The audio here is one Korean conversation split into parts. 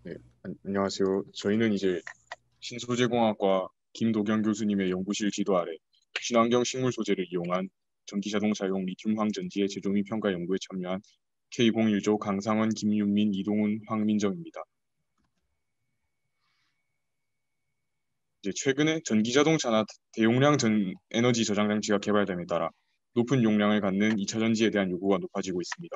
네, 안녕하세요. 저희는 이제 신소재공학과 김도경 교수님의 연구실 지도 아래 친환경 식물 소재를 이용한 전기자동차용 리튬 황전지의 제조 및 평가 연구에 참여한 K01조 강상원, 김윤민, 이동훈, 황민정입니다. 이제 최근에 전기자동차나 대용량 에너지 저장 장치가 개발됨에 따라 높은 용량을 갖는 2차 전지에 대한 요구가 높아지고 있습니다.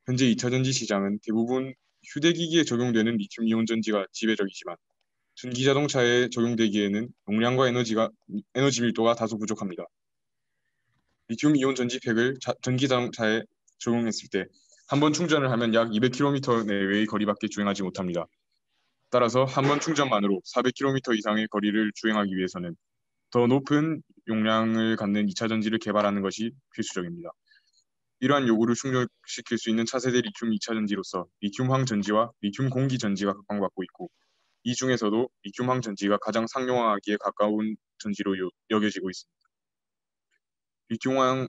현재 2차 전지 시장은 대부분 휴대기기에 적용되는 리튬이온 전지가 지배적이지만 전기 자동차에 적용되기에는 용량과 에너지 밀도가 다소 부족합니다. 리튬 이온 전지팩을 전기 자동차에 적용했을 때 한 번 충전을 하면 약 200km 내외의 거리밖에 주행하지 못합니다. 따라서 한 번 충전만으로 400km 이상의 거리를 주행하기 위해서는 더 높은 용량을 갖는 2차 전지를 개발하는 것이 필수적입니다. 이러한 요구를 충족시킬 수 있는 차세대 리튬 2차 전지로서 리튬황 전지와 리튬 공기 전지가 각광받고 있고, 이 중에서도 리튬황 전지가 가장 상용화하기에 가까운 전지로 여겨지고 있습니다. 리튬황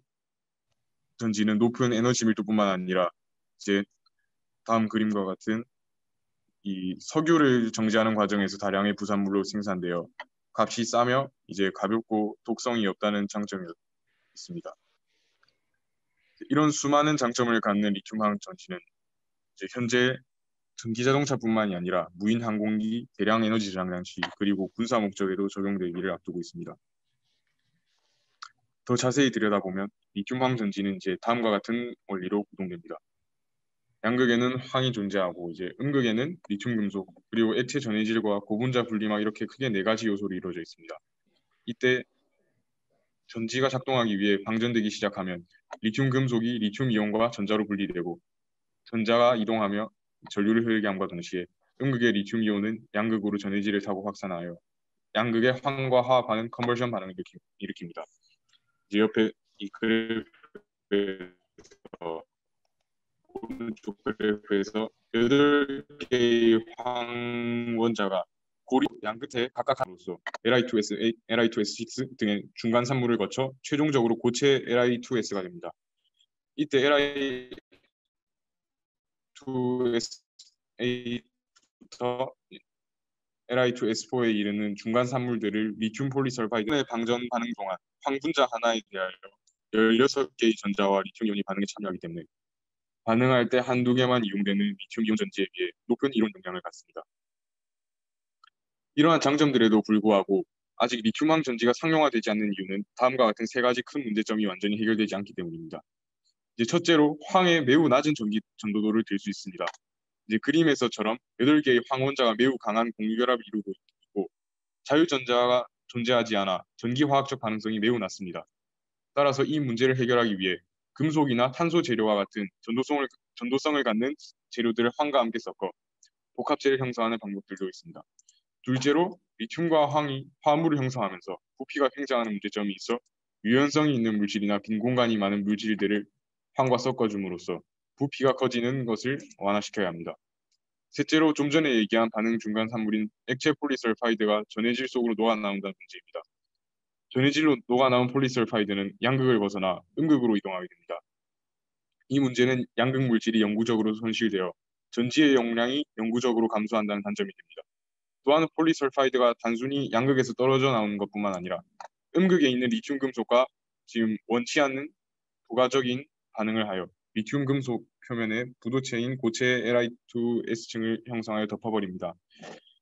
전지는 높은 에너지 밀도뿐만 아니라 이제 다음 그림과 같은 이 석유를 정제하는 과정에서 다량의 부산물로 생산되어 값이 싸며 이제 가볍고 독성이 없다는 장점이 있습니다. 이런 수많은 장점을 갖는 리튬황 전지는 이제 현재 전기자동차뿐만이 아니라 무인 항공기, 대량 에너지 저장 장치, 그리고 군사 목적에도 적용되기를 앞두고 있습니다. 더 자세히 들여다보면 리튬황 전지는 이제 다음과 같은 원리로 구동됩니다. 양극에는 황이 존재하고 이제 음극에는 리튬 금속, 그리고 액체 전해질과 고분자 분리막 이렇게 크게 네 가지 요소로 이루어져 있습니다. 이때 전지가 작동하기 위해 방전되기 시작하면 리튬 금속이 리튬 이온과 전자로 분리되고, 전자가 이동하며 전류를 흐르게 함과 동시에 음극의 리튬 이온은 양극으로 전해질을 타고 확산하여 양극의 황과 화합하는 컨버전 반응을 일으킵니다. 이제 옆에 이 그래프에서 오른쪽 그래프에서 8개의 황원자가 고리 양 끝에 각각 함으로써 Li2S, Li2S6 등의 중간 산물을 거쳐 최종적으로 고체 Li2S가 됩니다. 이때 Li2S부터 Li2S4에 이르는 중간 산물들을 리튬 폴리설파이드의 방전 반응 동안 황분자 하나에 대하여 16개의 전자와 리튬 이온이 반응에 참여하기 때문에 반응할 때 한두 개만 이용되는 리튬 이온 전지에 비해 높은 이론 용량을 갖습니다. 이러한 장점들에도 불구하고 아직 리튬황 전지가 상용화되지 않는 이유는 다음과 같은 세 가지 큰 문제점이 완전히 해결되지 않기 때문입니다. 이제 첫째로 황의 매우 낮은 전기 전도도를 들 수 있습니다. 이제 그림에서처럼 8개의 황원자가 매우 강한 공유결합을 이루고 있고 자유전자가 존재하지 않아 전기화학적 반응성이 매우 낮습니다. 따라서 이 문제를 해결하기 위해 금속이나 탄소 재료와 같은 전도성을 갖는 재료들을 황과 함께 섞어 복합재를 형성하는 방법들도 있습니다. 둘째로 리튬과 황이 화합물을 형성하면서 부피가 팽창하는 문제점이 있어 유연성이 있는 물질이나 빈 공간이 많은 물질들을 황과 섞어줌으로써 부피가 커지는 것을 완화시켜야 합니다. 셋째로 좀 전에 얘기한 반응 중간 산물인 액체 폴리설파이드가 전해질 속으로 녹아나온다는 문제입니다. 전해질로 녹아나온 폴리설파이드는 양극을 벗어나 음극으로 이동하게 됩니다. 이 문제는 양극 물질이 영구적으로 손실되어 전지의 용량이 영구적으로 감소한다는 단점이 됩니다. 또한 폴리설파이드가 단순히 양극에서 떨어져 나오는 것뿐만 아니라 음극에 있는 리튬 금속과 지금 원치 않는 부가적인 반응을 하여 리튬 금속 표면에 부도체인 고체 Li2S층을 형성하여 덮어버립니다.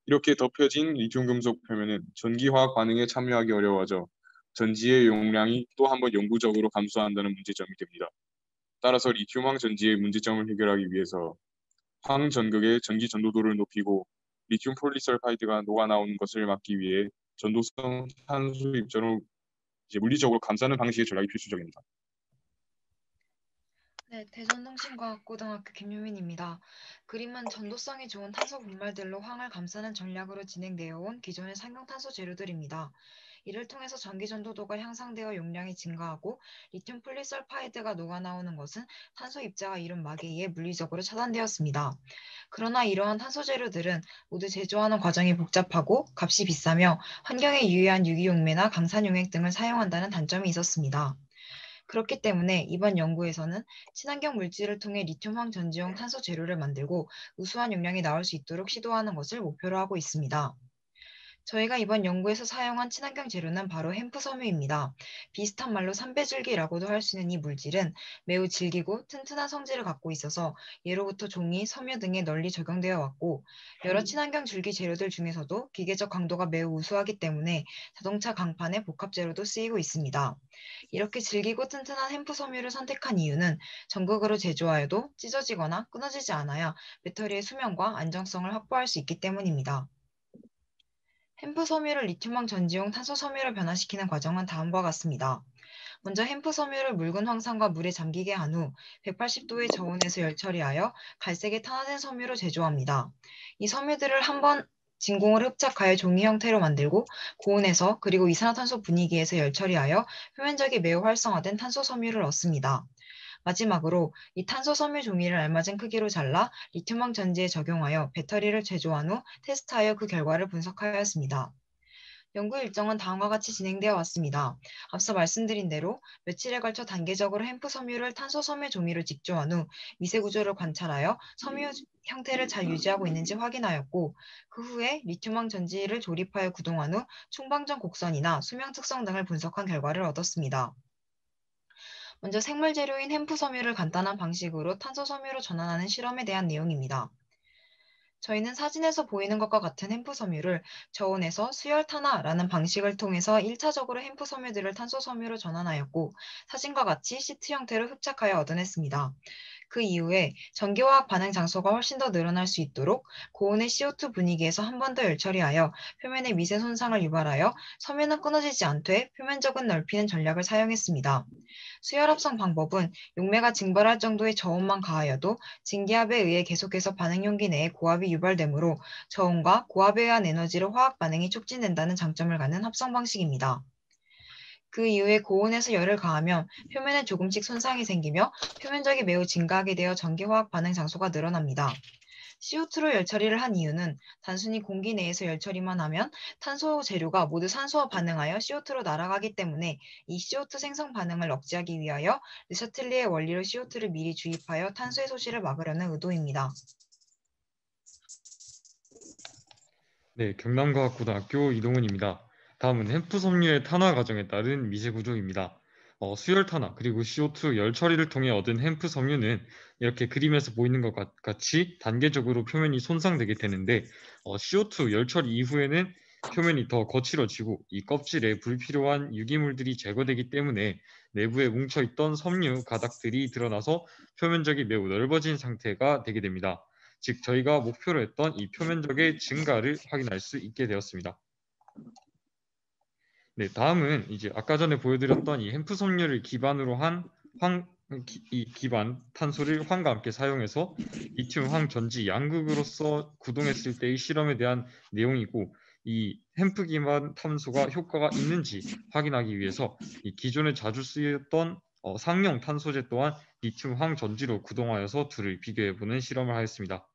이렇게 덮여진 리튬 금속 표면은 전기화학 반응에 참여하기 어려워져 전지의 용량이 또 한 번 영구적으로 감소한다는 문제점이 됩니다. 따라서 리튬황 전지의 문제점을 해결하기 위해서 황 전극의 전기 전도도를 높이고 리튬 폴리설파이드가 녹아나오는 것을 막기 위해 전도성 탄소 입자로 이제 물리적으로 감싸는 방식의 전략이 필수적입니다. 네, 대전통신과학고등학교 김유민입니다. 그림은 전도성이 좋은 탄소 분말들로 황을 감싸는 전략으로 진행되어 온 기존의 상용탄소 재료들입니다. 이를 통해서 전기 전도도가 향상되어 용량이 증가하고 리튬 폴리설파이드가 녹아나오는 것은 탄소 입자가 이룬 막에 의해 물리적으로 차단되었습니다. 그러나 이러한 탄소 재료들은 모두 제조하는 과정이 복잡하고 값이 비싸며 환경에 유해한 유기용매나 강산용액 등을 사용한다는 단점이 있었습니다. 그렇기 때문에 이번 연구에서는 친환경 물질을 통해 리튬황 전지용 탄소 재료를 만들고 우수한 용량이 나올 수 있도록 시도하는 것을 목표로 하고 있습니다. 저희가 이번 연구에서 사용한 친환경 재료는 바로 햄프 섬유입니다. 비슷한 말로 삼배줄기라고도 할 수 있는 이 물질은 매우 질기고 튼튼한 성질을 갖고 있어서 예로부터 종이, 섬유 등에 널리 적용되어 왔고 여러 친환경 줄기 재료들 중에서도 기계적 강도가 매우 우수하기 때문에 자동차 강판의 복합 재료도 쓰이고 있습니다. 이렇게 질기고 튼튼한 햄프 섬유를 선택한 이유는 전극으로 제조하여도 찢어지거나 끊어지지 않아야 배터리의 수명과 안정성을 확보할 수 있기 때문입니다. 햄프 섬유를 리튬황 전지용 탄소 섬유로 변화시키는 과정은 다음과 같습니다. 먼저 햄프 섬유를 묽은 황산과 물에 잠기게 한 후 180도의 저온에서 열 처리하여 갈색의 탄화된 섬유로 제조합니다. 이 섬유들을 한번 진공을 흡착하여 종이 형태로 만들고 고온에서 그리고 이산화탄소 분위기에서 열 처리하여 표면적이 매우 활성화된 탄소 섬유를 얻습니다. 마지막으로 이 탄소 섬유 종이를 알맞은 크기로 잘라 리튬황 전지에 적용하여 배터리를 제조한 후 테스트하여 그 결과를 분석하였습니다. 연구 일정은 다음과 같이 진행되어 왔습니다. 앞서 말씀드린 대로 며칠에 걸쳐 단계적으로 햄프 섬유를 탄소 섬유 종이로 직조한 후 미세 구조를 관찰하여 섬유 형태를 잘 유지하고 있는지 확인하였고 그 후에 리튬황 전지를 조립하여 구동한 후 충방전 곡선이나 수명 특성 등을 분석한 결과를 얻었습니다. 먼저 생물 재료인 햄프 섬유를 간단한 방식으로 탄소 섬유로 전환하는 실험에 대한 내용입니다. 저희는 사진에서 보이는 것과 같은 햄프 섬유를 저온에서 수열 탄화라는 방식을 통해서 1차적으로 햄프 섬유들을 탄소 섬유로 전환하였고 사진과 같이 시트 형태로 흡착하여 얻어냈습니다. 그 이후에 전기화학 반응 장소가 훨씬 더 늘어날 수 있도록 고온의 CO2 분위기에서 한 번 더 열처리하여 표면의 미세 손상을 유발하여 섬유는 끊어지지 않되 표면적은 넓히는 전략을 사용했습니다. 수열 합성 방법은 용매가 증발할 정도의 저온만 가하여도 증기압에 의해 계속해서 반응 용기 내에 고압이 유발되므로 저온과 고압에 의한 에너지로 화학 반응이 촉진된다는 장점을 갖는 합성 방식입니다. 그 이후에 고온에서 열을 가하면 표면에 조금씩 손상이 생기며 표면적이 매우 증가하게 되어 전기화학 반응 장소가 늘어납니다. CO2로 열처리를 한 이유는 단순히 공기 내에서 열처리만 하면 탄소 재료가 모두 산소와 반응하여 CO2로 날아가기 때문에 이 CO2 생성 반응을 억제하기 위하여 르샤틀리의 원리로 CO2를 미리 주입하여 탄소의 소실을 막으려는 의도입니다. 네, 경남과학고등학교 이동훈입니다. 다음은 햄프 섬유의 탄화 과정에 따른 미세 구조입니다. 수열 탄화 그리고 CO2 열 처리를 통해 얻은 햄프 섬유는 이렇게 그림에서 보이는 것 같이 단계적으로 표면이 손상되게 되는데 CO2 열 처리 이후에는 표면이 더 거칠어지고 이 껍질에 불필요한 유기물들이 제거되기 때문에 내부에 뭉쳐있던 섬유 가닥들이 드러나서 표면적이 매우 넓어진 상태가 되게 됩니다. 즉 저희가 목표로 했던 이 표면적의 증가를 확인할 수 있게 되었습니다. 네, 다음은 이제 아까 전에 보여드렸던 이 햄프 섬유를 기반으로 한 이 기반 탄소를 황과 함께 사용해서 리튬 황 전지 양극으로서 구동했을 때의 실험에 대한 내용이고 이 햄프 기반 탄소가 효과가 있는지 확인하기 위해서 이 기존에 자주 쓰였던 상용 탄소제 또한 리튬 황 전지로 구동하여서 둘을 비교해보는 실험을 하였습니다.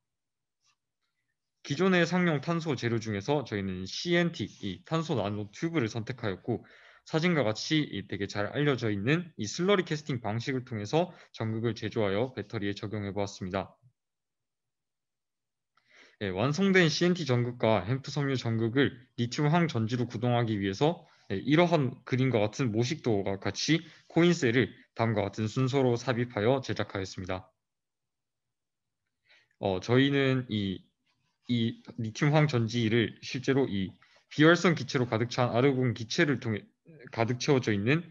기존의 상용 탄소 재료 중에서 저희는 CNT, 이 탄소 나노 튜브를 선택하였고 사진과 같이 되게 잘 알려져 있는 이 슬러리 캐스팅 방식을 통해서 전극을 제조하여 배터리에 적용해 보았습니다. 예, 완성된 CNT 전극과 햄프 섬유 전극을 리튬 황 전지로 구동하기 위해서 이러한 그림과 같은 모식도와 같이 코인셀을 다음과 같은 순서로 삽입하여 제작하였습니다. 저희는 이 리튬 황 전지를 실제로 이 비활성 기체로 가득 찬 아르곤 기체를 통해 가득 채워져 있는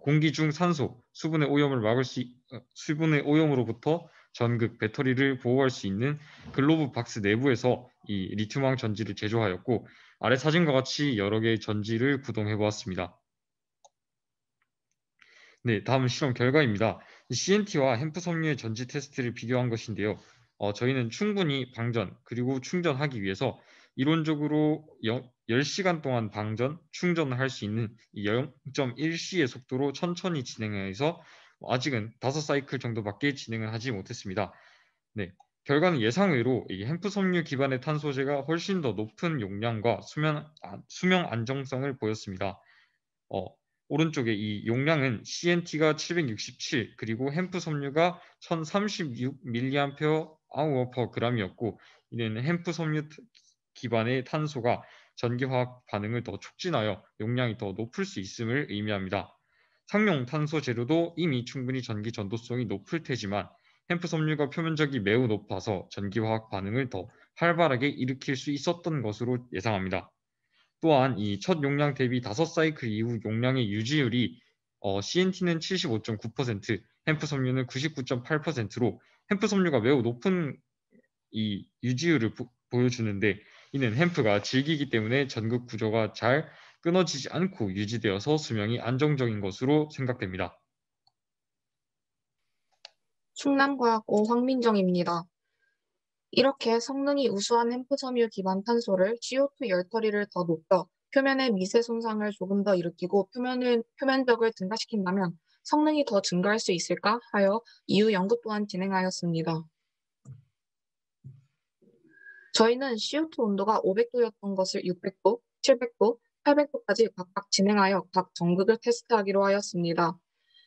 공기 중 산소, 수분의 오염을 수분의 오염으로부터 전극 배터리를 보호할 수 있는 글로브 박스 내부에서 이 리튬 황 전지를 제조하였고 아래 사진과 같이 여러 개의 전지를 구동해 보았습니다. 네, 다음 실험 결과입니다. CNT와 햄프 섬유의 전지 테스트를 비교한 것인데요. 저희는 충분히 방전 그리고 충전하기 위해서 이론적으로 10시간 동안 방전, 충전을 할 수 있는 0.1C의 속도로 천천히 진행해서 아직은 5사이클 정도밖에 진행을 하지 못했습니다. 네, 결과는 예상외로 이 햄프 섬유 기반의 탄소제가 훨씬 더 높은 용량과 수명 안정성을 보였습니다. 오른쪽에 이 용량은 CNT가 767 그리고 햄프 섬유가 1036mAh/g이었고 이는 햄프 섬유 기반의 탄소가 전기화학 반응을 더 촉진하여 용량이 더 높을 수 있음을 의미합니다. 상용 탄소 재료도 이미 충분히 전기 전도성이 높을 테지만 햄프 섬유가 표면적이 매우 높아서 전기화학 반응을 더 활발하게 일으킬 수 있었던 것으로 예상합니다. 또한 이 첫 용량 대비 5사이클 이후 용량의 유지율이 CNT는 75.9%, 햄프 섬유는 99.8%로 햄프 섬유가 매우 높은 이 유지율을 보여주는데 이는 햄프가 질기기 때문에 전극 구조가 잘 끊어지지 않고 유지되어서 수명이 안정적인 것으로 생각됩니다. 충남과학고 황민정입니다. 이렇게 성능이 우수한 햄프 섬유 기반 탄소를 CO2 열처리를 더 높여 표면의 미세 손상을 조금 더 일으키고 표면적을 증가시킨다면 성능이 더 증가할 수 있을까 하여 이후 연구 또한 진행하였습니다. 저희는 CO2 온도가 500도였던 것을 600도, 700도, 800도까지 각각 진행하여 각 전극을 테스트하기로 하였습니다.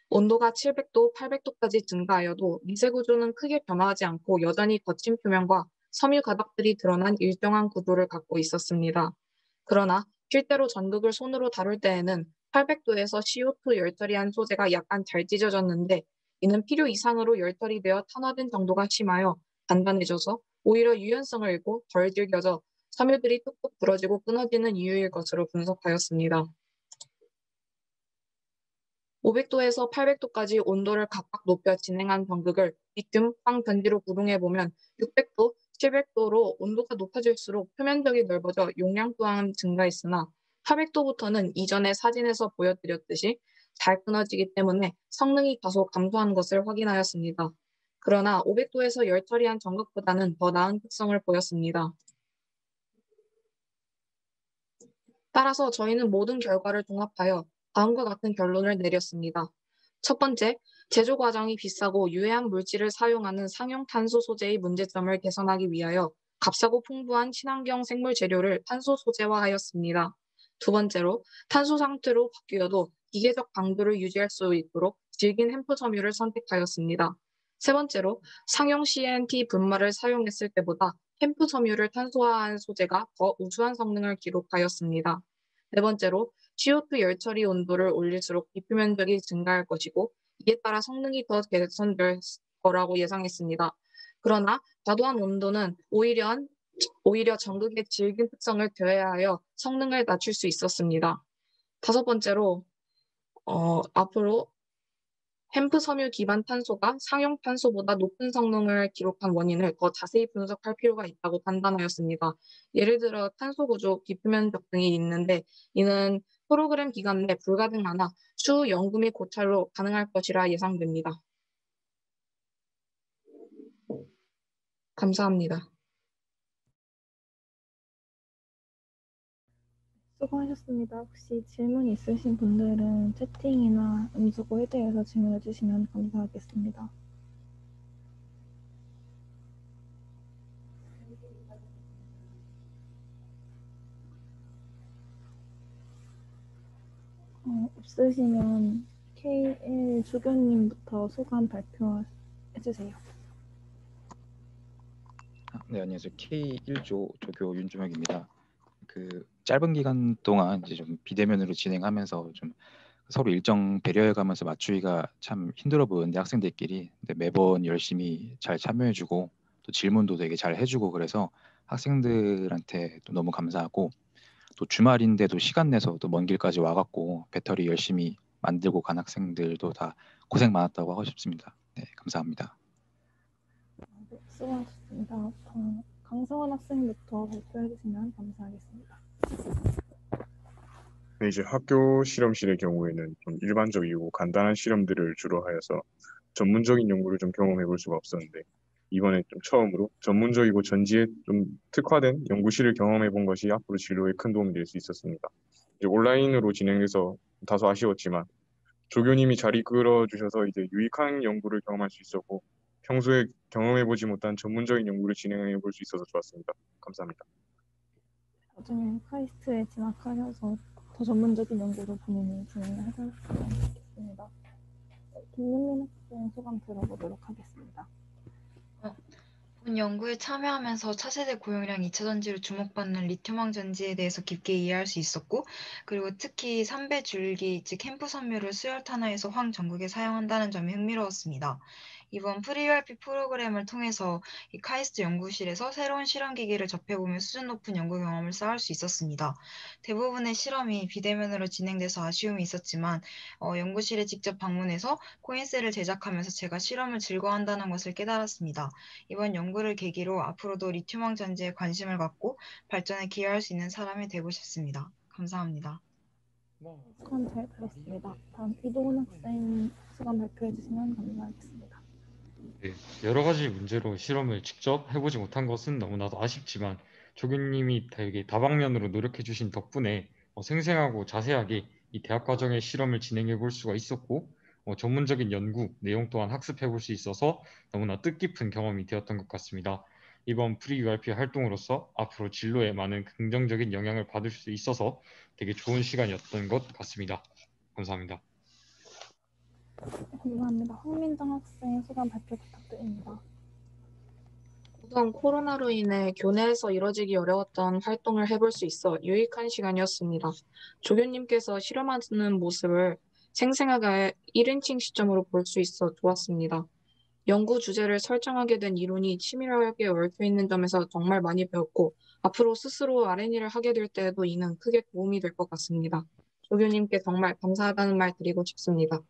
온도가 700도, 800도까지 증가하여도 미세 구조는 크게 변화하지 않고 여전히 거친 표면과 섬유 가닥들이 드러난 일정한 구조를 갖고 있었습니다. 그러나 실제로 전극을 손으로 다룰 때에는 800도에서 CO2 열처리한 소재가 약간 잘 찢어졌는데 이는 필요 이상으로 열처리되어 탄화된 정도가 심하여 단단해져서 오히려 유연성을 잃고 덜 질겨져 섬유들이 뚝뚝 부러지고 끊어지는 이유일 것으로 분석하였습니다. 500도에서 800도까지 온도를 각각 높여 진행한 전극을 리튬, 황 변지로 구동해보면 600도, 700도로 온도가 높아질수록 표면적이 넓어져 용량 또한 증가했으나 800도부터는 이전에 사진에서 보여드렸듯이 잘 끊어지기 때문에 성능이 다소 감소한 것을 확인하였습니다. 그러나 500도에서 열 처리한 전극보다는 더 나은 특성을 보였습니다. 따라서 저희는 모든 결과를 종합하여 다음과 같은 결론을 내렸습니다. 첫 번째, 제조 과정이 비싸고 유해한 물질을 사용하는 상용 탄소 소재의 문제점을 개선하기 위하여 값싸고 풍부한 친환경 생물 재료를 탄소 소재화하였습니다. 두 번째로, 탄소 상태로 바뀌어도 기계적 강도를 유지할 수 있도록 질긴 햄프 섬유를 선택하였습니다. 세 번째로, 상용 CNT 분말을 사용했을 때보다 햄프 섬유를 탄소화한 소재가 더 우수한 성능을 기록하였습니다. 네 번째로, CO2 열처리 온도를 올릴수록 비표면적이 증가할 것이고 이에 따라 성능이 더 개선될 거라고 예상했습니다. 그러나 과도한 온도는 오히려 전극의 질긴 특성을 더해하여 성능을 낮출 수 있었습니다. 다섯 번째로, 앞으로 햄프 섬유 기반 탄소가 상용 탄소보다 높은 성능을 기록한 원인을 더 자세히 분석할 필요가 있다고 판단하였습니다. 예를 들어 탄소 구조, 비표면적 등이 있는데 이는 프로그램 기간 내 불가능하나 추후 연구 및 고찰로 가능할 것이라 예상됩니다. 감사합니다. 수고하셨습니다. 혹시 질문 있으신 분들은 채팅이나 음소거 헤드에서 질문해 주시면 감사하겠습니다. 없으시면 K1 주교님부터 소감 발표해 주세요. 네, 안녕하세요. K1조 조교 윤주혁입니다. 짧은 기간 동안 이제 좀 비대면으로 진행하면서 좀 서로 일정 배려해가면서 맞추기가 참 힘들어 보였는데 학생들끼리 근데 매번 열심히 잘 참여해주고 또 질문도 되게 잘 해주고 그래서 학생들한테 또 너무 감사하고 또 주말인데도 시간 내서 또 먼 길까지 와갖고 배터리 열심히 만들고 간 학생들도 다 고생 많았다고 하고 싶습니다. 네, 감사합니다. 네, 수고하셨습니다. 강성원 학생부터 발표해 주시면 감사하겠습니다. 네, 이제 학교 실험실의 경우에는 좀 일반적이고 간단한 실험들을 주로 하여서 전문적인 연구를 좀 경험해 볼 수가 없었는데 이번에 좀 처음으로 전문적이고 전지에 좀 특화된 연구실을 경험해 본 것이 앞으로 진로에 큰 도움이 될 수 있었습니다. 이제 온라인으로 진행해서 다소 아쉬웠지만 조교님이 잘 이끌어 주셔서 이제 유익한 연구를 경험할 수 있었고 평소에 경험해 보지 못한 전문적인 연구를 진행해 볼 수 있어서 좋았습니다. 감사합니다. 나중에 카이스트에 진학하셔서 더 전문적인 연구로 본인이 진행을 해주셨으면 좋겠습니다. 네, 김윤민 학생 소감 들어보도록 하겠습니다. 본 연구에 참여하면서 차세대 고용량 2차 전지로 주목받는 리튬황 전지에 대해서 깊게 이해할 수 있었고, 그리고 특히 3배 줄기, 즉 햄프 섬유를 수열 탄화해서 황 전극에 사용한다는 점이 흥미로웠습니다. 이번 프리-URP 프로그램을 통해서 이 카이스트 연구실에서 새로운 실험 기기를 접해보며 수준 높은 연구 경험을 쌓을 수 있었습니다. 대부분의 실험이 비대면으로 진행돼서 아쉬움이 있었지만 연구실에 직접 방문해서 코인셀을 제작하면서 제가 실험을 즐거워한다는 것을 깨달았습니다. 이번 연구를 계기로 앞으로도 리튬황 전지에 관심을 갖고 발전에 기여할 수 있는 사람이 되고 싶습니다. 감사합니다. 소감 잘 들었습니다. 다음 이동훈 학생 소감 발표해 주시면 감사하겠습니다. 네, 여러 가지 문제로 실험을 직접 해보지 못한 것은 너무나도 아쉽지만 조교님이 되게 다방면으로 노력해 주신 덕분에 생생하고 자세하게 이 대학 과정의 실험을 진행해 볼 수가 있었고 전문적인 연구 내용 또한 학습해 볼 수 있어서 너무나 뜻깊은 경험이 되었던 것 같습니다. 이번 프리-URP 활동으로서 앞으로 진로에 많은 긍정적인 영향을 받을 수 있어서 되게 좋은 시간이었던 것 같습니다. 감사합니다. 감사합니다. 황민정 학생 소감 발표 부탁드립니다. 우선 코로나로 인해 교내에서 이뤄지기 어려웠던 활동을 해볼 수 있어 유익한 시간이었습니다. 조교님께서 실험하는 모습을 생생하게 1인칭 시점으로 볼 수 있어 좋았습니다. 연구 주제를 설정하게 된 이론이 치밀하게 얽혀 있는 점에서 정말 많이 배웠고 앞으로 스스로 R&D를 하게 될 때에도 이는 크게 도움이 될 것 같습니다. 조교님께 정말 감사하다는 말 드리고 싶습니다.